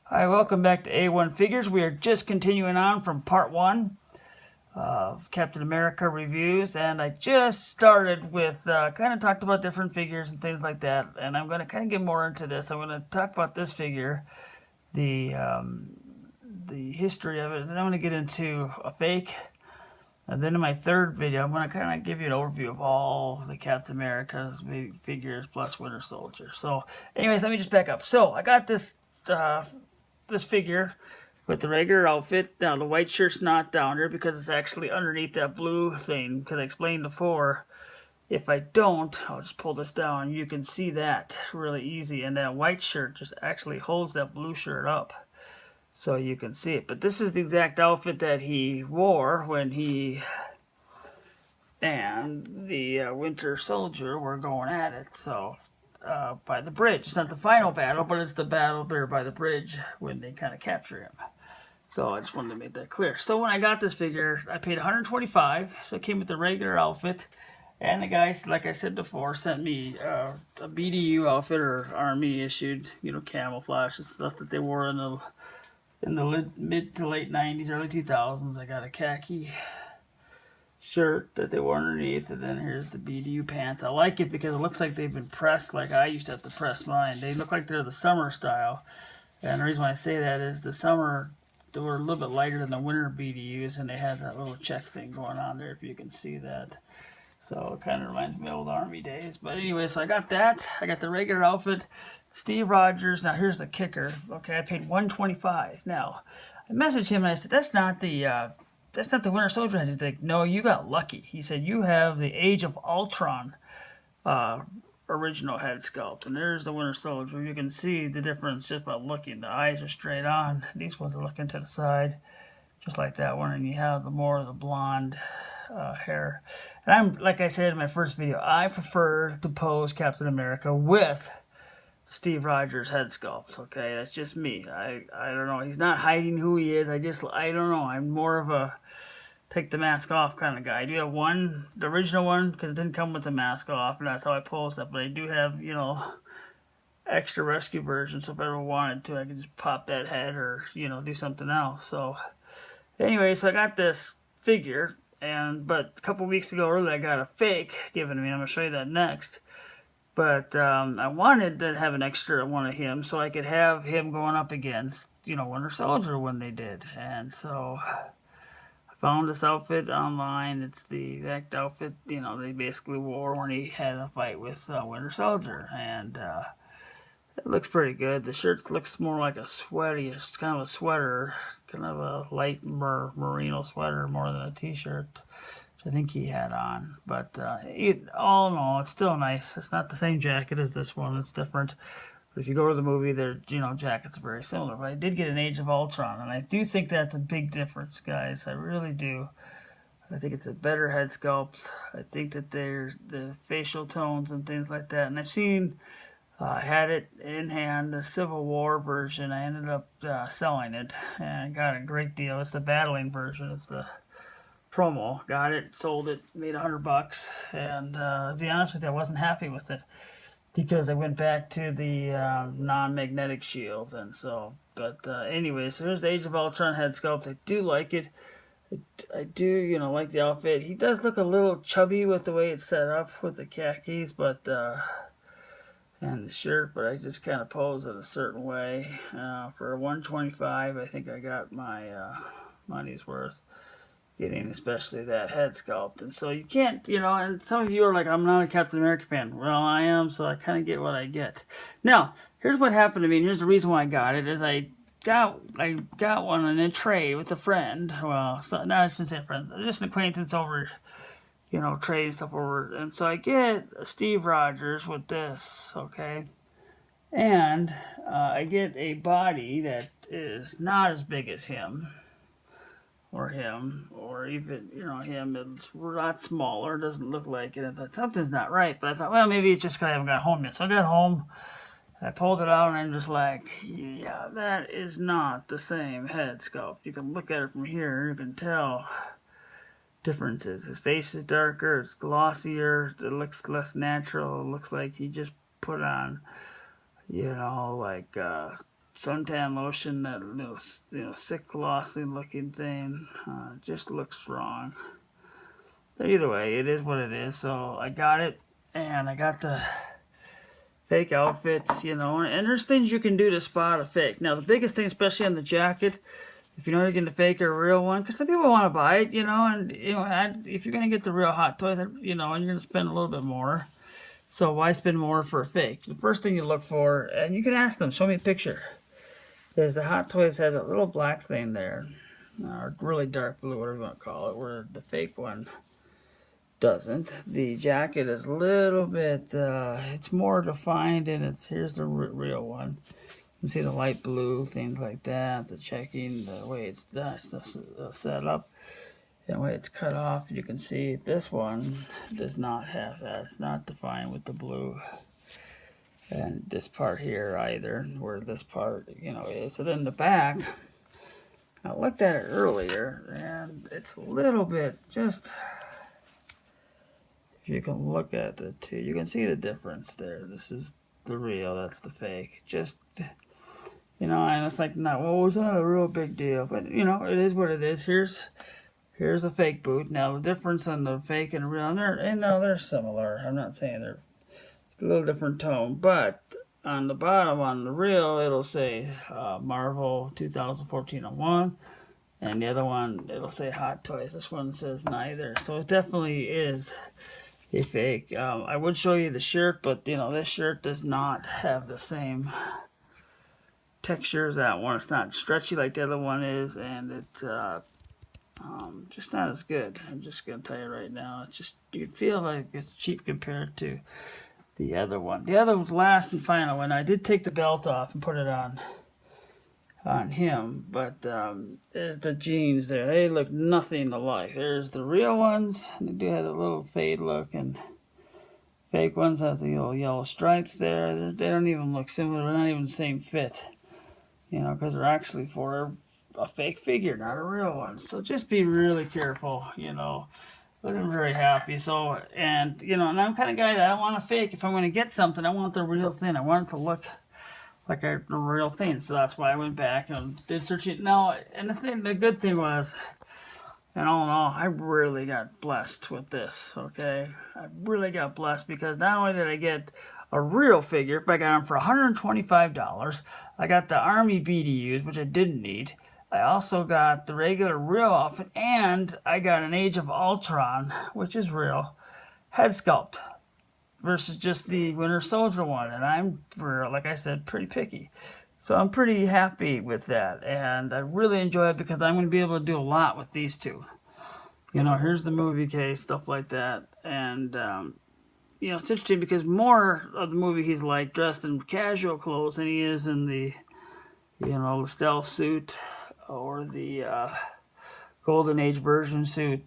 Hi, welcome back to A1 Figures. We are just continuing on from part 1 of Captain America reviews, and I just started with kind of talked about different figures and things like that, and I'm going to kind of get more into this. I'm going to talk about this figure, the history of it, and then I'm going to get into a fake, and then in my third video, I'm going to kind of give you an overview of all the Captain America's figures plus Winter Soldier. So, anyways, let me just back up. So, I got this figure with the regular outfit. Now the white shirt's not down here because it's actually underneath that blue thing, because I explained before, if I don't, I'll just pull this down, you can see that really easy, and that white shirt just actually holds that blue shirt up so you can see it. But this is the exact outfit that he wore when he and the Winter Soldier were going at it. So by the bridge. It's not the final battle, but it's the battle there by the bridge when they kind of capture him. So I just wanted to make that clear. So when I got this figure, I paid $125. So it came with the regular outfit. And the guys, like I said before, sent me a BDU outfit or Army issued, camouflage and stuff that they wore in the mid to late 90s, early 2000s. I got a khaki shirt that they wore underneath, and then here's the BDU pants. I like it because it looks like they've been pressed like I used to have to press mine. They look like they're the summer style, and the reason why I say that is the summer they were a little bit lighter than the winter BDUs, and they had that little check thing going on there, if you can see that. So it kind of reminds me of old Army days. But anyway, so I got that. I got the regular outfit. Steve Rogers. Now here's the kicker. Okay, I paid $125. Now I messaged him and I said, that's not the Winter Soldier head. He's like, no, you got lucky. He said, you have the Age of Ultron original head sculpt. And there's the Winter Soldier. You can see the difference just by looking. The eyes are straight on. These ones are looking to the side, just like that one. And you have the more of the blonde hair. And I'm, like I said in my first video, I prefer to pose Captain America with Steve Rogers head sculpt. Okay, that's just me. I don't know. He's not hiding who he is. I don't know. I'm more of a take the mask off kind of guy. I do have one, the original one, because it didn't come with the mask off, and that's how I posed that. But I do have, extra rescue version. So if I ever wanted to, I could just pop that head or do something else. So anyway, so I got this figure, but a couple weeks ago, earlier, I got a fake given to me. I'm gonna show you that next. But I wanted to have an extra one of him so I could have him going up against, Winter Soldier when they did. And so I found this outfit online. It's the exact outfit, they basically wore when he had a fight with Winter Soldier. And it looks pretty good. The shirt looks more like a sweaty, it's kind of a sweater, kind of a light merino sweater more than a t-shirt. I think he had on, but all in all, it's still nice. It's not the same jacket as this one. It's different. But if you go to the movie, their jackets are very similar. But I did get an Age of Ultron, and I do think that's a big difference, guys. I really do. I think it's a better head sculpt. I think that there's the facial tones and things like that. And I've seen, had it in hand, the Civil War version. I ended up selling it, and I got a great deal. It's the battling version. It's the promo. Got it, sold it, made $100, and to be honest with you, I wasn't happy with it because I went back to the non-magnetic shield, and so. But anyway, so here's the Age of Ultron head sculpt. I do like it. I do, like the outfit. He does look a little chubby with the way it's set up with the khakis, but and the shirt. But I just kind of pose it a certain way. For $125, I think I got my money's worth, getting especially that head sculpt. And so you can't, and some of you are like, I'm not a Captain America fan. Well, I am, so I kind of get what I get. Now, here's what happened to me, and here's the reason why I got it, is I got one in a tray with a friend. Well, so, no, I shouldn't say a friend, just an acquaintance over, trade stuff over. And so I get Steve Rogers with this, okay? And I get a body that is not as big as him, or even, him. It's a lot smaller. Doesn't look like it. I thought something's not right, but I thought, well, maybe it's just because I haven't got home yet. So I got home, I pulled it out, and I'm just like, yeah, that is not the same head sculpt. You can look at it from here, you can tell differences. His face is darker, it's glossier, it looks less natural. It looks like he just put on, like suntan lotion, that sick glossy looking thing. Just looks wrong. But either way, it is what it is. So I got it, and I got the fake outfits, and there's things you can do to spot a fake. Now, the biggest thing, especially on the jacket, if you know you're getting the fake or a real one, because some people want to buy it, and if you're gonna get the real Hot Toys, and you're gonna spend a little bit more. So why spend more for a fake? The first thing you look for, and you can ask them, show me a picture, is the Hot Toys has a little black thing there, or really dark blue, whatever you want to call it, where the fake one doesn't. The jacket is a little bit, it's more defined, and here's the real one. You can see the light blue, things like that, the checking, the way it's set up, and the way it's cut off. You can see this one does not have that. It's not defined with the blue. And this part here either, where this part, is. So then the back, I looked at it earlier, and it's a little bit just, if you can look at the two, you can see the difference there. This is the real, that's the fake. Just, and it's like, it's not a real big deal, but it is what it is. Here's a fake boot. Now the difference in the fake and the real, they're similar. I'm not saying they're a little different tone, but on the bottom, on the real, it'll say Marvel 2014-01, and the other one, it'll say Hot Toys. This one says neither, so it definitely is a fake. I would show you the shirt, but this shirt does not have the same texture as that one. It's not stretchy like the other one is, and it's just not as good. I'm just gonna tell you right now. It's just, you feel like it's cheap compared to the other one. The other was last and final one. I did take the belt off and put it on him, but there's the jeans there. They look nothing alike. There's the real ones. They do have a little fade look, and fake ones have the little yellow stripes there. They don't even look similar. They're not even the same fit, because they're actually for a fake figure, not a real one. So just be really careful, Wasn't very happy. So, and I'm kind of guy that I don't want a fake. If I'm going to get something, I want the real thing. I want it to look like a real thing. So that's why I went back and did search it. Now, and the good thing was, and all in all, I really got blessed with this, okay? I really got blessed because not only did I get a real figure, but I got them for $125. I got the Army BDUs, which I didn't need. I also got the regular real outfit, and I got an Age of Ultron, which is real, head sculpt versus just the Winter Soldier one. And I'm, like I said, pretty picky. So I'm pretty happy with that, and I really enjoy it because I'm going to be able to do a lot with these two. Here's the movie case, stuff like that. And, it's interesting because more of the movie he's like dressed in casual clothes than he is in the, the stealth suit or the Golden Age version suit,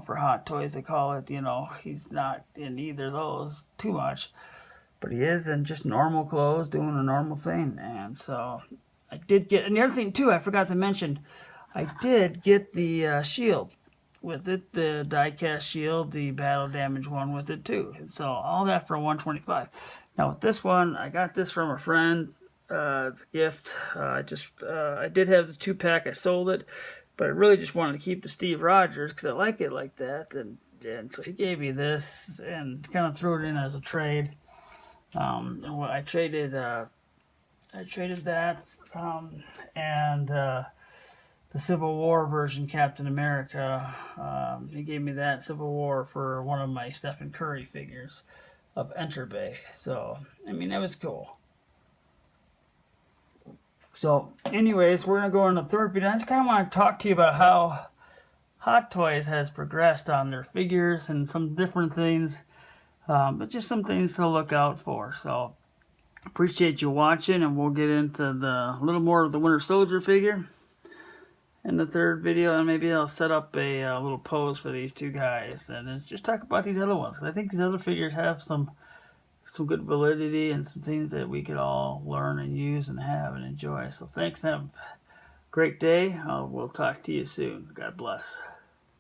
for Hot Toys they call it. He's not in either of those too much, but he is in just normal clothes doing a normal thing. And so I did get, and the other thing too, I forgot to mention, I did get the shield with it, the die-cast shield, the battle damage one with it too. And so all that for $125. Now with this one, I got this from a friend. It's a gift. I did have the 2-pack. I sold it, but I really just wanted to keep the Steve Rogers because I like it like that. And so he gave me this and kind of threw it in as a trade. And I traded that and the Civil War version Captain America. He gave me that Civil War for one of my Stephen Curry figures of Enter Bay. So that was cool. So, anyways, we're going to go on the third video. I just kind of want to talk to you about how Hot Toys has progressed on their figures and some different things, but just some things to look out for. So, appreciate you watching, and we'll get into a little more of the Winter Soldier figure in the third video, and maybe I'll set up a little pose for these two guys, and just talk about these other ones, because I think these other figures have some good validity and some things that we could all learn and use and have and enjoy. So thanks, have a great day. We'll talk to you soon. God bless.